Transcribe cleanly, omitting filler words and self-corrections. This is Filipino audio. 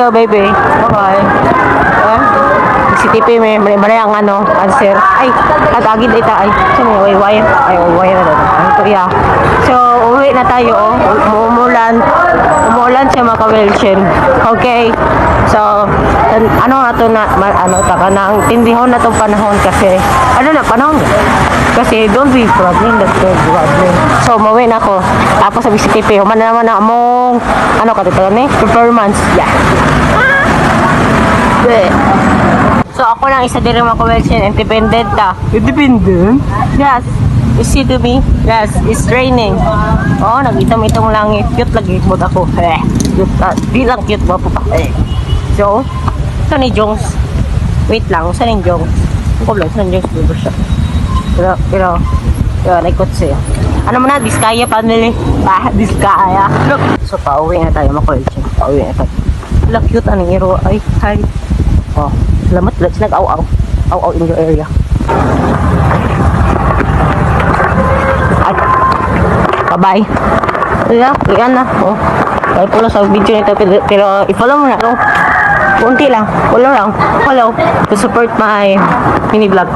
Hello, baby. Bye-bye. Si Tipi may ang ano, answer. Ay, at agad ita ay. Sino may way ay way na doon. Ito iya. So, uwi na tayo oh. Umuulan siya maka-Wilson. Okay. So, ano na to na ano taka nang tindihon na tong panahon kasi ano na panahon. Kasi don't be problem, that's the problem. So, mauwi na ako. Tapos sabi si Tipi, human naman na among ano katito ni performance. Yeah. So ako lang isa din maka-Wilson, independent ta. Independent? Yes. You see to me? Yes, it's raining. Oh, nag-itam itong langit. Cute lagi mo ako. Cute, di lang cute mo po pa. So, saan ni Jongs? Wait lang, saan ni Jongs? Ako lang, saan ni Jongs? Dito siya. Pero, naikot siya. Ano mo na, Diskaya family? Diskaya. Look. So, pauwi na tayo maka-Wilson. Pauwi na tayo. Wala, cute anong iro. Ay, hi. Oh, salamat. Let's nag-aw-aw. Aw-aw in your area. At, bye-bye. Yan na. Oh. Ay po lang sa video nito. Pero i-follow mo na. No? Kunti lang. Follow lang. Follow. To support my mini vlog.